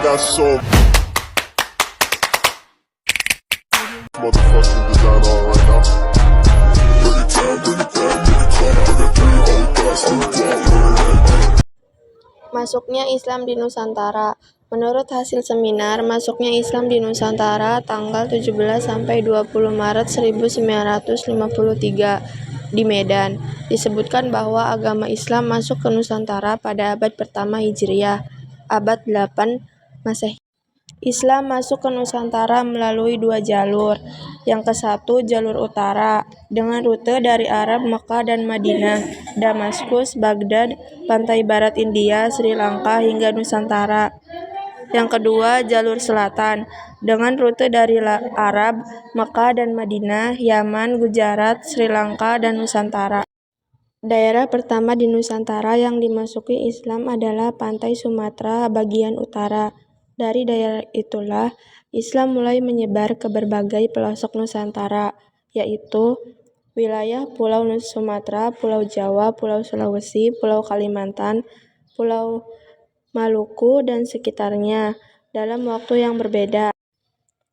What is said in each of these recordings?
got so motherfucking design on right now. Bring it down, bring it down, bring it down. I got 3 old thoughts. Masuknya Islam di Nusantara. Menurut hasil seminar Masuknya Islam di Nusantara tanggal 17 sampai 20 Maret 1953 di Medan, disebutkan bahwa agama Islam masuk ke Nusantara pada abad pertama Hijriah, abad 8 Masehi. Islam masuk ke Nusantara melalui 2 jalur. Yang ke-1, jalur utara, dengan rute dari Arab, Mekah dan Madinah, Damaskus, Baghdad, pantai barat India, Sri Lanka, hingga Nusantara. Yang kedua, jalur selatan, dengan rute dari Arab, Mekah dan Madinah, Yaman, Gujarat, Sri Lanka, dan Nusantara. Daerah pertama di Nusantara yang dimasuki Islam adalah pantai Sumatera bagian utara. Dari daerah itulah Islam mulai menyebar ke berbagai pelosok Nusantara, yaitu wilayah Pulau Sumatera, Pulau Jawa, Pulau Sulawesi, Pulau Kalimantan, Pulau Maluku, dan sekitarnya, dalam waktu yang berbeda.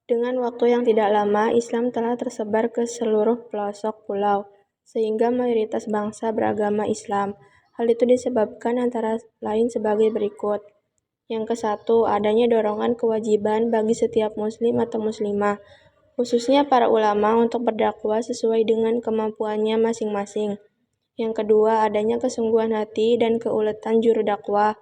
Dengan waktu yang tidak lama, Islam telah tersebar ke seluruh pelosok pulau, sehingga mayoritas bangsa beragama Islam. Hal itu disebabkan antara lain sebagai berikut. Yang ke-1, adanya dorongan kewajiban bagi setiap muslim atau muslimah, khususnya para ulama, untuk berdakwah sesuai dengan kemampuannya masing-masing. Yang kedua, adanya kesungguhan hati dan keuletan juru dakwah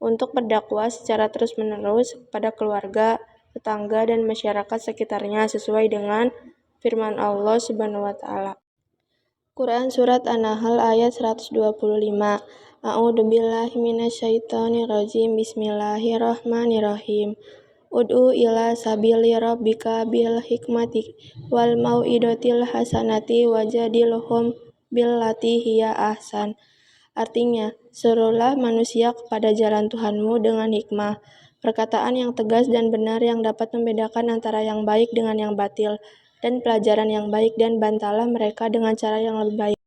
untuk berdakwah secara terus-menerus kepada keluarga, tetangga, dan masyarakat sekitarnya sesuai dengan firman Allah Subhanahu wa Ta'ala. Quran Surat An-Nahl ayat 125. A'udzubillahi minasyaitonirrajim. Bismillahirrahmanirrahim. Ud'u ila sabili rabbika bil hikmati wal mau'idotil hasanati wajadilhum billati hiya ahsan. Artinya, serulah manusia kepada jalan Tuhanmu dengan hikmah, perkataan yang tegas dan benar yang dapat membedakan antara yang baik dengan yang batil, dan pelajaran yang baik, dan bantalah mereka dengan cara yang lebih baik.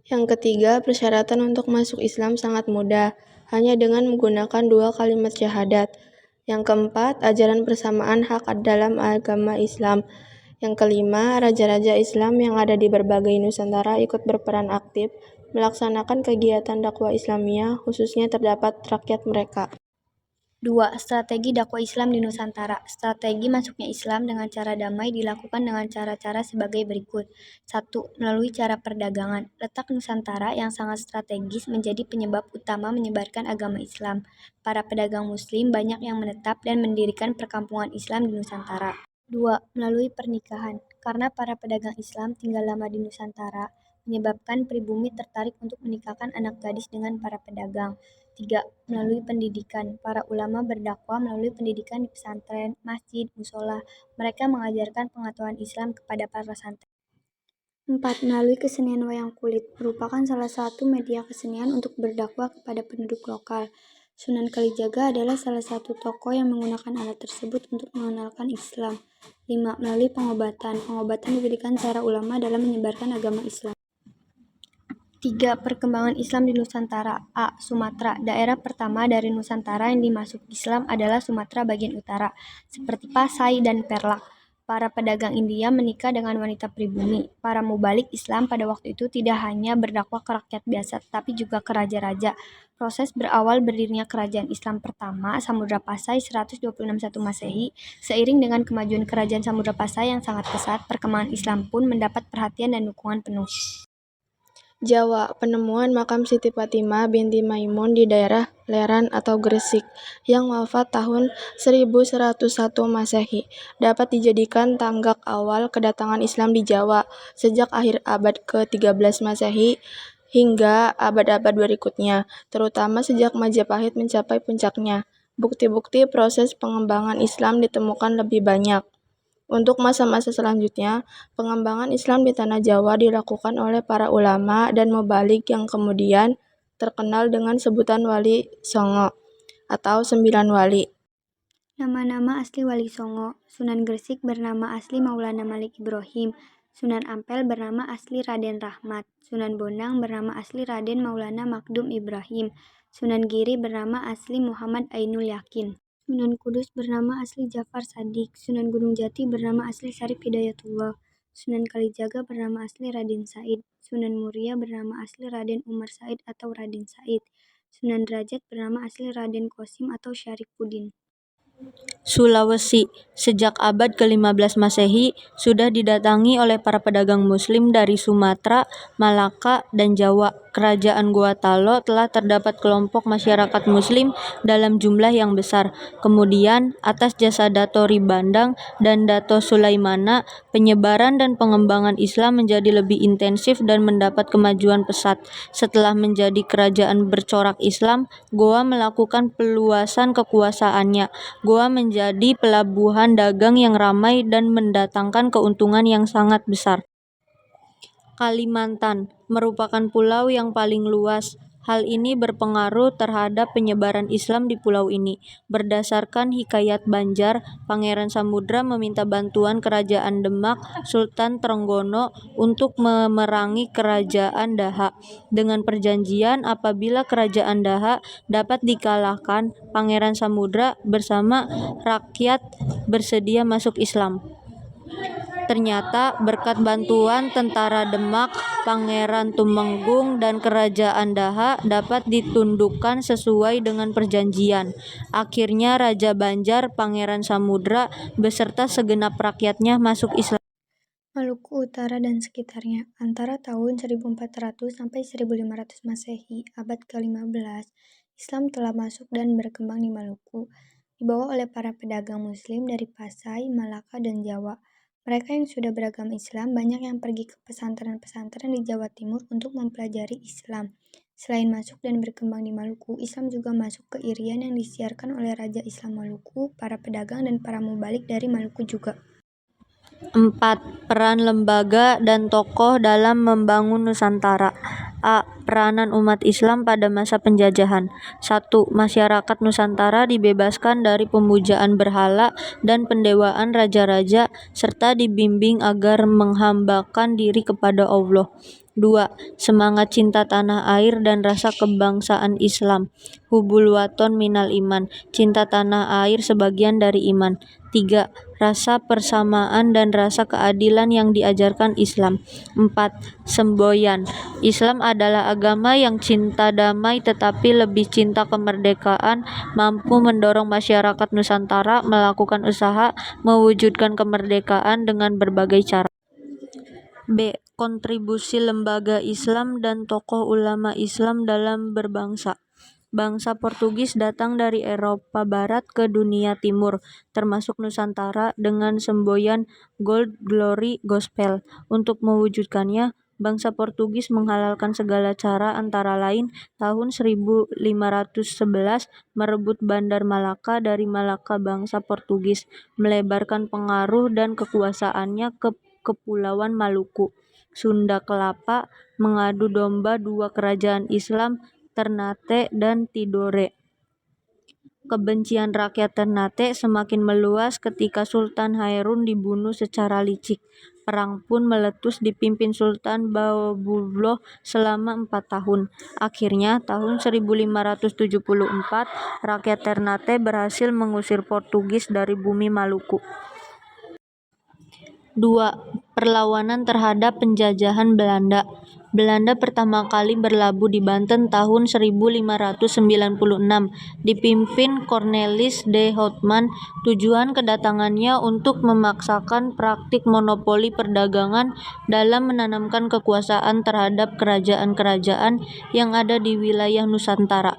Yang ketiga, persyaratan untuk masuk Islam sangat mudah, hanya dengan menggunakan 2 kalimat syahadat. Yang keempat, ajaran persamaan hak dalam agama Islam. Yang kelima, raja-raja Islam yang ada di berbagai Nusantara ikut berperan aktif melaksanakan kegiatan dakwah Islamiyah, khususnya terdapat rakyat mereka. 2. Strategi dakwah Islam di Nusantara. Strategi masuknya Islam dengan cara damai dilakukan dengan cara-cara sebagai berikut. 1. Melalui cara perdagangan. Letak Nusantara yang sangat strategis menjadi penyebab utama menyebarkan agama Islam. Para pedagang muslim banyak yang menetap dan mendirikan perkampungan Islam di Nusantara. 2. Melalui pernikahan. Karena para pedagang Islam tinggal lama di Nusantara, menyebabkan pribumi tertarik untuk menikahkan anak gadis dengan para pedagang. 3. Melalui pendidikan. Para ulama berdakwah melalui pendidikan di pesantren, masjid, musola. Mereka mengajarkan pengetahuan Islam kepada para santri. 4. Melalui kesenian wayang kulit, merupakan salah satu media kesenian untuk berdakwah kepada penduduk lokal. Sunan Kalijaga adalah salah satu tokoh yang menggunakan alat tersebut untuk mengenalkan Islam. 5. Melalui pengobatan. Pengobatan diberikan secara ulama dalam menyebarkan agama Islam. 3. Perkembangan Islam di Nusantara. A. Sumatera. Daerah pertama dari Nusantara yang dimasuki Islam adalah Sumatera bagian utara, seperti Pasai dan Perlak. Para pedagang India menikah dengan wanita pribumi. Para mubalik Islam pada waktu itu tidak hanya berdakwah ke rakyat biasa, tetapi juga ke raja-raja. Proses berawal berdirinya kerajaan Islam pertama, Samudra Pasai 126 Masehi. Seiring dengan kemajuan kerajaan Samudra Pasai yang sangat pesat, perkembangan Islam pun mendapat perhatian dan dukungan penuh. Jawa, penemuan makam Siti Fatimah binti Maimun di daerah Leran atau Gresik yang wafat tahun 1101 Masehi dapat dijadikan tanggak awal kedatangan Islam di Jawa sejak akhir abad ke-13 Masehi hingga abad-abad berikutnya, terutama sejak Majapahit mencapai puncaknya. Bukti-bukti proses pengembangan Islam ditemukan lebih banyak. Untuk masa-masa selanjutnya, pengembangan Islam di Tanah Jawa dilakukan oleh para ulama dan mubalik yang kemudian terkenal dengan sebutan Wali Songo atau 9 wali. Nama-nama asli Wali Songo. Sunan Gresik bernama asli Maulana Malik Ibrahim. Sunan Ampel bernama asli Raden Rahmat. Sunan Bonang bernama asli Raden Maulana Makdum Ibrahim. Sunan Giri bernama asli Muhammad Ainul Yakin. Sunan Kudus bernama asli Jafar Shadiq. Sunan Gunung Jati bernama asli Syarif Hidayatullah. Sunan Kalijaga bernama asli Raden Said. Sunan Muria bernama asli Raden Umar Said atau Raden Said. Sunan Derajat bernama asli Raden Qasim atau Syarifuddin. Sulawesi, sejak abad ke-15 Masehi, sudah didatangi oleh para pedagang Muslim dari Sumatera, Malaka, dan Jawa. Kerajaan Gorontalo telah terdapat kelompok masyarakat Muslim dalam jumlah yang besar. Kemudian, atas jasa Dato Ribandang dan Dato Sulaimana, penyebaran dan pengembangan Islam menjadi lebih intensif dan mendapat kemajuan pesat. Setelah menjadi kerajaan bercorak Islam, Goa melakukan peluasan kekuasaannya. Goa menjadi pelabuhan dagang yang ramai dan mendatangkan keuntungan yang sangat besar. Kalimantan merupakan pulau yang paling luas. Hal ini berpengaruh terhadap penyebaran Islam di pulau ini. Berdasarkan Hikayat Banjar, Pangeran Samudra meminta bantuan Kerajaan Demak, Sultan Trenggono untuk memerangi Kerajaan Daha. Dengan perjanjian apabila Kerajaan Daha dapat dikalahkan, Pangeran Samudra bersama rakyat bersedia masuk Islam. Ternyata berkat bantuan tentara Demak, Pangeran Tumenggung dan Kerajaan Daha dapat ditundukkan sesuai dengan perjanjian. Akhirnya Raja Banjar, Pangeran Samudra beserta segenap rakyatnya masuk Islam. Maluku Utara dan sekitarnya. Antara tahun 1400 sampai 1500 Masehi, abad ke-15, Islam telah masuk dan berkembang di Maluku, dibawa oleh para pedagang Muslim dari Pasai, Malaka, dan Jawa. Mereka yang sudah beragama Islam banyak yang pergi ke pesantren-pesantren di Jawa Timur untuk mempelajari Islam. Selain masuk dan berkembang di Maluku, Islam juga masuk ke Irian yang disiarkan oleh Raja Islam Maluku, para pedagang dan para mubalik dari Maluku juga. 4. Peran lembaga dan tokoh dalam membangun Nusantara. A. Peranan umat Islam pada masa penjajahan. 1. Masyarakat Nusantara dibebaskan dari pemujaan berhala dan pendewaan raja-raja serta dibimbing agar menghambakan diri kepada Allah. 2. Semangat cinta tanah air dan rasa kebangsaan Islam. Hubul waton minal iman. Cinta tanah air sebagian dari iman. 3. Rasa persamaan dan rasa keadilan yang diajarkan Islam. 4. Semboyan. Islam adalah agama yang cinta damai tetapi lebih cinta kemerdekaan, mampu mendorong masyarakat Nusantara melakukan usaha mewujudkan kemerdekaan dengan berbagai cara. B. Kontribusi lembaga Islam dan tokoh ulama Islam dalam berbangsa. Bangsa Portugis datang dari Eropa Barat ke dunia Timur, termasuk Nusantara, dengan semboyan Gold Glory Gospel. Untuk mewujudkannya, bangsa Portugis menghalalkan segala cara, antara lain tahun 1511 merebut Bandar Malaka dari Malaka bangsa Portugis, melebarkan pengaruh dan kekuasaannya ke Kepulauan Maluku, Sunda Kelapa, mengadu domba dua kerajaan Islam, Ternate dan Tidore. Kebencian rakyat Ternate semakin meluas ketika Sultan Hairun dibunuh secara licik. Perang pun meletus dipimpin Sultan Baubullah selama 4 tahun. Akhirnya tahun 1574 rakyat Ternate berhasil mengusir Portugis dari bumi Maluku. 2. Perlawanan terhadap penjajahan Belanda. Belanda pertama kali berlabuh di Banten tahun 1596, dipimpin Cornelis de Houtman. Tujuan kedatangannya untuk memaksakan praktik monopoli perdagangan dalam menanamkan kekuasaan terhadap kerajaan-kerajaan yang ada di wilayah Nusantara.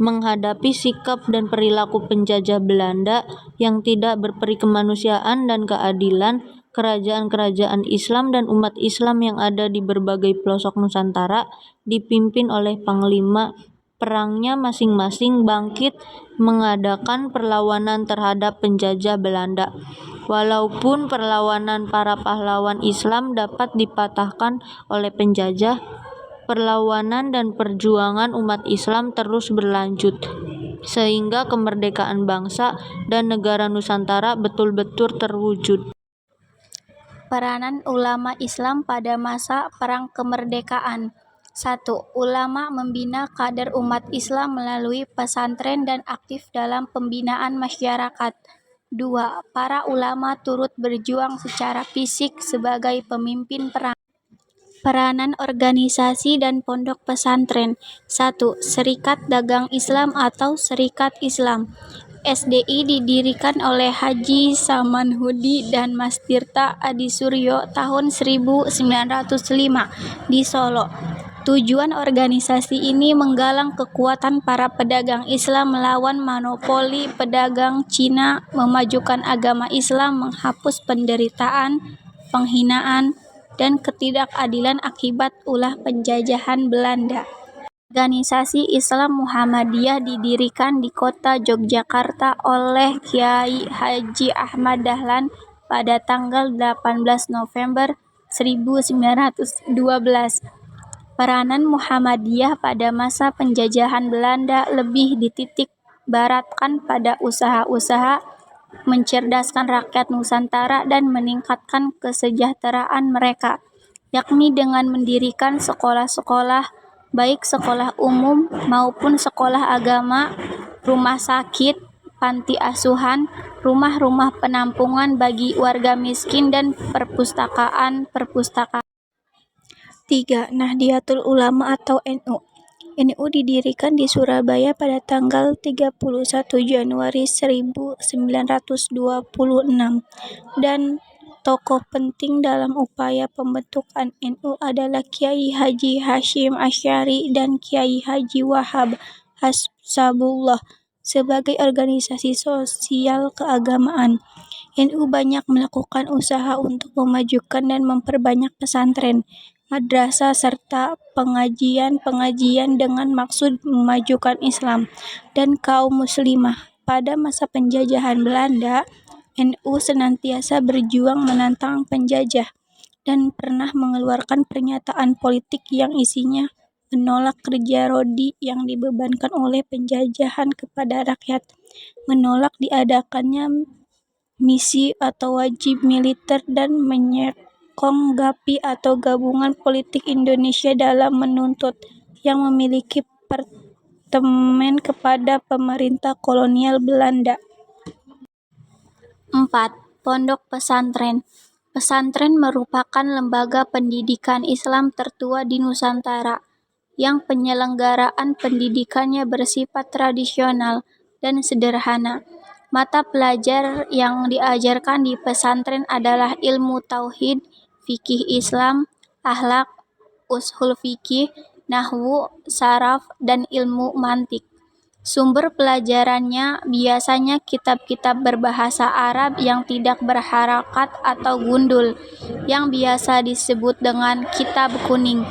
Menghadapi sikap dan perilaku penjajah Belanda yang tidak berperi kemanusiaan dan keadilan, kerajaan-kerajaan Islam dan umat Islam yang ada di berbagai pelosok Nusantara dipimpin oleh panglima perangnya masing-masing bangkit mengadakan perlawanan terhadap penjajah Belanda. Walaupun perlawanan para pahlawan Islam dapat dipatahkan oleh penjajah, perlawanan dan perjuangan umat Islam terus berlanjut sehingga kemerdekaan bangsa dan negara Nusantara betul-betul terwujud. Peranan ulama Islam pada masa Perang Kemerdekaan. 1. Ulama membina kader umat Islam melalui pesantren dan aktif dalam pembinaan masyarakat. 2. Para ulama turut berjuang secara fisik sebagai pemimpin perang. Peranan organisasi dan pondok pesantren. 1. Serikat Dagang Islam atau Serikat Islam. SDI didirikan oleh Haji Samanhudi dan Mas Tirta Adi Suryo tahun 1905 di Solo. Tujuan organisasi ini menggalang kekuatan para pedagang Islam melawan monopoli pedagang Cina, memajukan agama Islam, menghapus penderitaan, penghinaan, dan ketidakadilan akibat ulah penjajahan Belanda. Organisasi Islam Muhammadiyah didirikan di kota Yogyakarta oleh Kiai Haji Ahmad Dahlan pada tanggal 18 November 1912. Peranan Muhammadiyah pada masa penjajahan Belanda lebih dititik beratkan pada usaha-usaha mencerdaskan rakyat Nusantara dan meningkatkan kesejahteraan mereka, yakni dengan mendirikan sekolah-sekolah, baik sekolah umum maupun sekolah agama, rumah sakit, panti asuhan, rumah-rumah penampungan bagi warga miskin, dan perpustakaan. 3. Nahdlatul Ulama atau NU. NU didirikan di Surabaya pada tanggal 31 Januari 1926 dan tokoh penting dalam upaya pembentukan NU adalah Kiai Haji Hasyim Asy'ari dan Kiai Haji Wahab Hasbullah. Sebagai organisasi sosial keagamaan, NU banyak melakukan usaha untuk memajukan dan memperbanyak pesantren, madrasah, serta pengajian-pengajian dengan maksud memajukan Islam dan kaum muslimah. Pada masa penjajahan Belanda, NU senantiasa berjuang menantang penjajah dan pernah mengeluarkan pernyataan politik yang isinya menolak kerja rodi yang dibebankan oleh penjajahan kepada rakyat, menolak diadakannya misi atau wajib militer, dan menyokong GAPI atau Gabungan Politik Indonesia dalam menuntut yang memiliki pertemuan kepada pemerintah kolonial Belanda. 4. Pondok pesantren. Pesantren merupakan lembaga pendidikan Islam tertua di Nusantara yang penyelenggaraan pendidikannya bersifat tradisional dan sederhana. Mata pelajar yang diajarkan di pesantren adalah ilmu tauhid, fikih Islam, akhlak, ushul fikih, nahwu, saraf, dan ilmu mantik. Sumber pelajarannya biasanya kitab-kitab berbahasa Arab yang tidak berharakat atau gundul, yang biasa disebut dengan kitab kuning.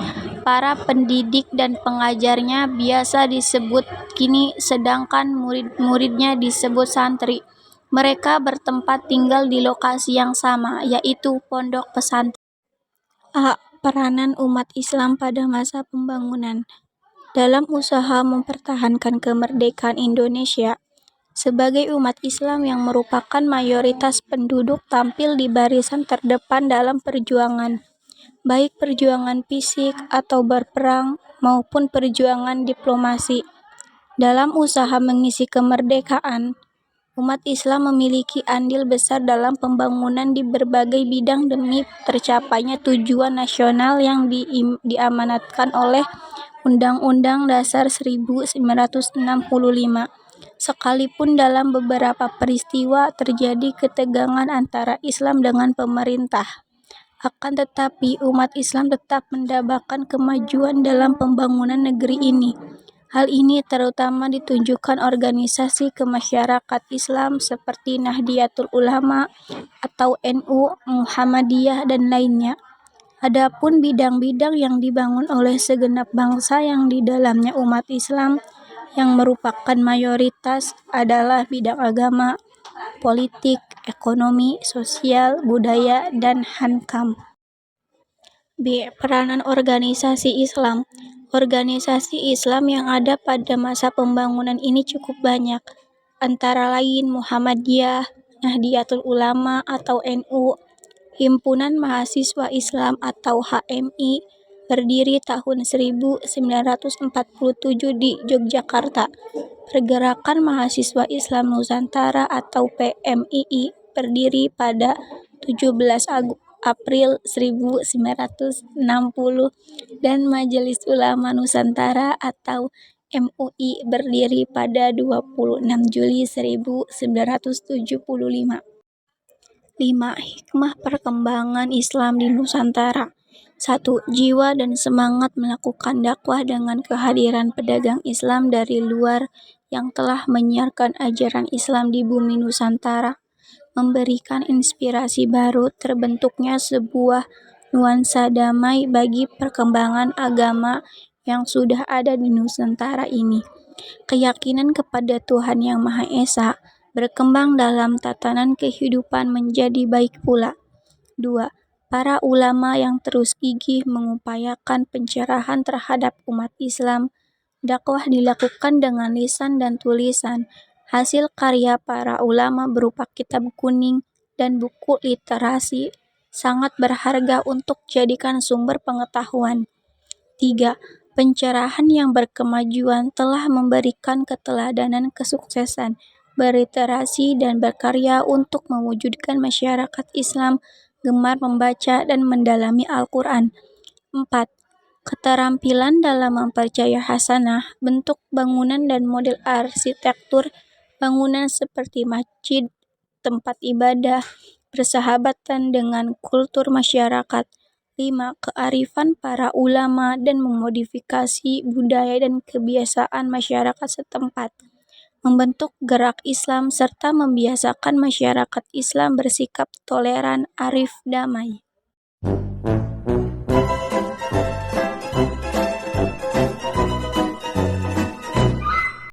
Para pendidik dan pengajarnya biasa disebut kini, sedangkan murid-muridnya disebut santri. Mereka bertempat tinggal di lokasi yang sama, yaitu pondok pesantren. A. Peranan umat Islam pada masa pembangunan. Dalam usaha mempertahankan kemerdekaan Indonesia, sebagai umat Islam yang merupakan mayoritas penduduk tampil di barisan terdepan dalam perjuangan, baik perjuangan fisik atau berperang maupun perjuangan diplomasi. Dalam usaha mengisi kemerdekaan, umat Islam memiliki andil besar dalam pembangunan di berbagai bidang demi tercapainya tujuan nasional yang diamanatkan oleh Undang-Undang Dasar 1945. Sekalipun dalam beberapa peristiwa terjadi ketegangan antara Islam dengan pemerintah, akan tetapi umat Islam tetap mendambakan kemajuan dalam pembangunan negeri ini. Hal ini terutama ditunjukkan organisasi kemasyarakat Islam seperti Nahdlatul Ulama atau NU, Muhammadiyah, dan lainnya. Adapun bidang-bidang yang dibangun oleh segenap bangsa yang di dalamnya umat Islam yang merupakan mayoritas adalah bidang agama, politik, ekonomi, sosial, budaya, dan hankam. B. Peranan organisasi Islam. Organisasi Islam yang ada pada masa pembangunan ini cukup banyak, antara lain Muhammadiyah, Nahdlatul Ulama atau NU, Himpunan Mahasiswa Islam atau HMI, berdiri tahun 1947 di Yogyakarta. Pergerakan Mahasiswa Islam Nusantara atau PMII berdiri pada 17 April 1960 dan Majelis Ulama Nusantara atau MUI berdiri pada 26 Juli 1975. 5. Hikmah perkembangan Islam di Nusantara. 1. Jiwa dan semangat melakukan dakwah dengan kehadiran pedagang Islam dari luar yang telah menyiarkan ajaran Islam di bumi Nusantara, memberikan inspirasi baru terbentuknya sebuah nuansa damai bagi perkembangan agama yang sudah ada di Nusantara ini. Keyakinan kepada Tuhan Yang Maha Esa berkembang dalam tatanan kehidupan menjadi baik pula. 2. Para ulama yang terus gigih mengupayakan pencerahan terhadap umat Islam. Dakwah dilakukan dengan lisan dan tulisan. Hasil karya para ulama berupa kitab kuning dan buku literasi sangat berharga untuk jadikan sumber pengetahuan. 3. Pencerahan yang berkemajuan telah memberikan keteladanan kesuksesan berliterasi dan berkarya untuk mewujudkan masyarakat Islam gemar membaca dan mendalami Al-Quran. 4. Keterampilan dalam mempercaya hasanah, bentuk bangunan dan model arsitektur bangunan seperti masjid, tempat ibadah, bersahabatan dengan kultur masyarakat. 5. Kearifan para ulama dan memodifikasi budaya dan kebiasaan masyarakat setempat, membentuk gerak Islam serta membiasakan masyarakat Islam bersikap toleran, arif, damai.